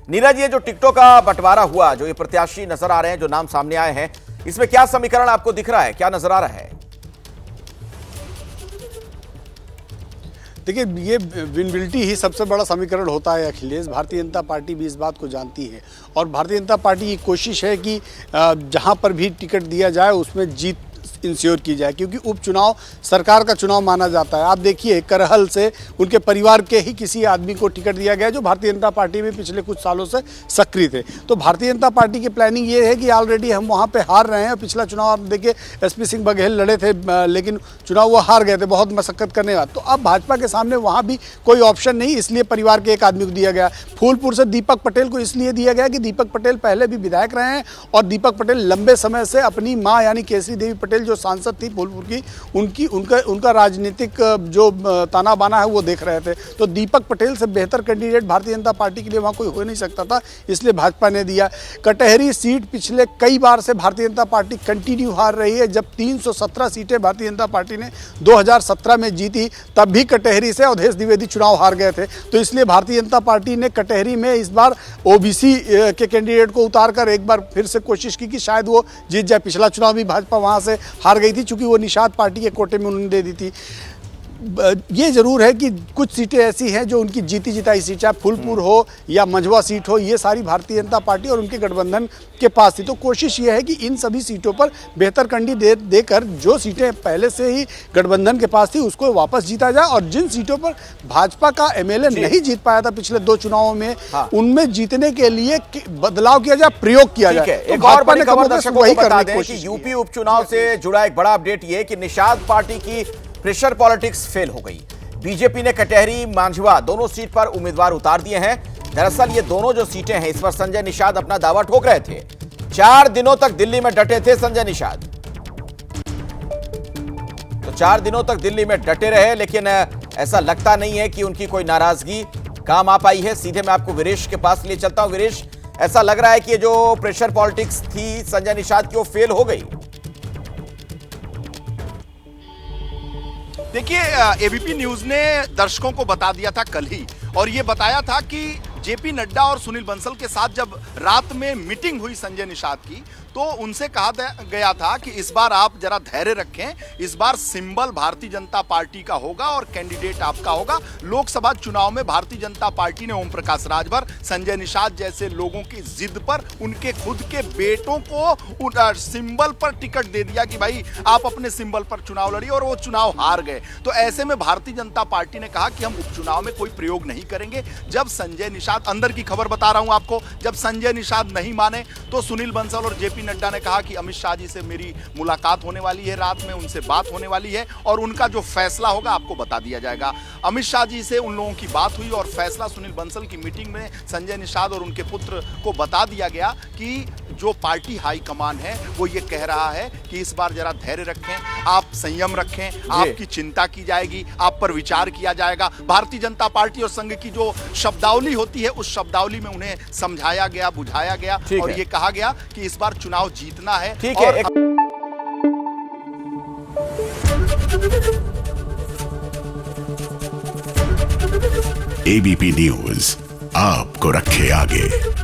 नीरज, ये जो टिकटों का बंटवारा हुआ, जो ये प्रत्याशी नजर आ रहे हैं, जो नाम सामने आए हैं, इसमें क्या समीकरण आपको दिख रहा है, क्या नजर आ रहा है? देखिए, ये विनबिलिटी ही सबसे बड़ा समीकरण होता है अखिलेश। भारतीय जनता पार्टी भी इस बात को जानती है और भारतीय जनता पार्टी की कोशिश है कि जहां पर भी टिकट दिया जाए उसमें जीत इंश्योर की जाए, क्योंकि उपचुनाव सरकार का चुनाव माना जाता है। आप देखिए, करहल से उनके परिवार के ही किसी आदमी को टिकट दिया गया जो भारतीय जनता पार्टी में पिछले कुछ सालों से सक्रिय थे। तो भारतीय जनता पार्टी की प्लानिंग ये है कि ऑलरेडी हम वहाँ पे हार रहे हैं। पिछला चुनाव आप देखिए, एसपी सिंह बघेल लड़े थे, लेकिन चुनाव वो हार गए थे बहुत मशक्कत करने के बाद। तो अब भाजपा के सामने वहाँ भी कोई ऑप्शन नहीं, इसलिए परिवार के एक आदमी को दिया गया। फूलपुर से दीपक पटेल को इसलिए दिया गया कि दीपक पटेल पहले भी विधायक रहे हैं और दीपक पटेल लंबे समय से अपनी माँ यानी केसरी देवी पटेल जो सांसद थी फूलपुर की, उनका राजनीतिक जो ताना बाना है वो देख रहे थे। तो दीपक पटेल से बेहतर कैंडिडेट भारतीय जनता पार्टी के लिए वहाँ कोई हो नहीं सकता था, इसलिए भाजपा ने दिया। कटहरी सीट पिछले कई बार से भारतीय जनता पार्टी कंटिन्यू हार रही है। जब 317 सीटें भारतीय जनता पार्टी ने 2017 में जीती, तब भी कटहरी से अवधेश द्विवेदी चुनाव हार गए थे। तो इसलिए भारतीय जनता पार्टी ने कटहरी में इस बार ओबीसी के कैंडिडेट को उतारकर एक बार फिर से कोशिश की कि शायद वो जीत जाए। पिछला चुनाव भी भाजपा वहाँ से हार गई थी, चूंकि वो निषाद पार्टी के कोटे में उन्होंने दे दी थी। ये जरूर है कि कुछ सीटें ऐसी हैं जो उनकी जीती जिताई सीट, चाहे फूलपुर हो या मंझवा सीट हो, ये सारी भारतीय जनता पार्टी और उनके गठबंधन के पास थी। तो कोशिश ये है कि इन सभी सीटों पर बेहतर कैंडिडेट देकर जो सीटें पहले से ही गठबंधन के पास थी उसको वापस जीता जाए, और जिन सीटों पर भाजपा का एमएलए नहीं जीत पाया था पिछले 2 चुनावों में, उनमें जीतने के लिए बदलाव किया जाए, प्रयोग किया जाए। एक और बड़ी खबर दर्शकों को बता दें कि यूपी उपचुनाव से जुड़ा एक बड़ा अपडेट ये कि निषाद पार्टी की प्रेशर पॉलिटिक्स फेल हो गई। बीजेपी ने कटहरी मांझवा दोनों सीट पर उम्मीदवार उतार दिए हैं। दरअसल ये दोनों जो सीटें हैं, इस पर संजय निषाद अपना दावा ठोक रहे थे। 4 दिनों तक दिल्ली में डटे थे संजय निषाद। तो 4 दिनों तक दिल्ली में डटे रहे, लेकिन ऐसा लगता नहीं है कि उनकी कोई नाराजगी काम आ पाई है। सीधे मैं आपको वीरेश के पास ले चलता हूं। वीरेश, ऐसा लग रहा है कि ये जो प्रेशर पॉलिटिक्स थी संजय निषाद की, वो फेल हो गई। देखिए, एबीपी न्यूज ने दर्शकों को बता दिया था कल ही, और ये बताया था कि जेपी नड्डा और सुनील बंसल के साथ जब रात में मीटिंग हुई संजय निषाद की, तो उनसे कहा गया था कि इस बार आप जरा धैर्य रखें, इस बार सिंबल भारतीय जनता पार्टी का होगा और कैंडिडेट आपका होगा। लोकसभा चुनाव में भारतीय जनता पार्टी ने ओम प्रकाश राजभर, संजय निषाद जैसे लोगों की जिद पर उनके खुद के बेटों को सिंबल पर टिकट दे दिया कि भाई आप अपने सिंबल पर चुनाव लड़िए, और वो चुनाव हार गए। तो ऐसे में भारतीय जनता पार्टी ने कहा कि हम उपचुनाव में कोई प्रयोग नहीं करेंगे। जब संजय निषाद, अंदर की खबर बता रहा हूं आपको, जब संजय निषाद नहीं माने तो सुनील बंसल और जेपी नड्डा ने कहा कि अमित शाह जी से मेरी मुलाकात होने वाली है, रात में उनसे बात होने वाली है और उनका जो फैसला होगा आपको बता दिया जाएगा। अमित शाह जी से उन लोगों की बात हुई और फैसला सुनील बंसल की मीटिंग में संजय निषाद और उनके पुत्र को बता दिया गया कि जो पार्टी हाईकमान है वो ये कह रहा है कि इस बार जरा धैर्य रखें, आप संयम रखें, आपकी चिंता की जाएगी, आप पर विचार किया जाएगा। भारतीय जनता पार्टी और संघ की जो शब्दावली होती है, उस शब्दावली में उन्हें समझाया गया, बुझाया गया और ये कहा गया कि इस बार चुनाव जीतना है। ठीक है। एबीपी न्यूज आपको रखे आगे।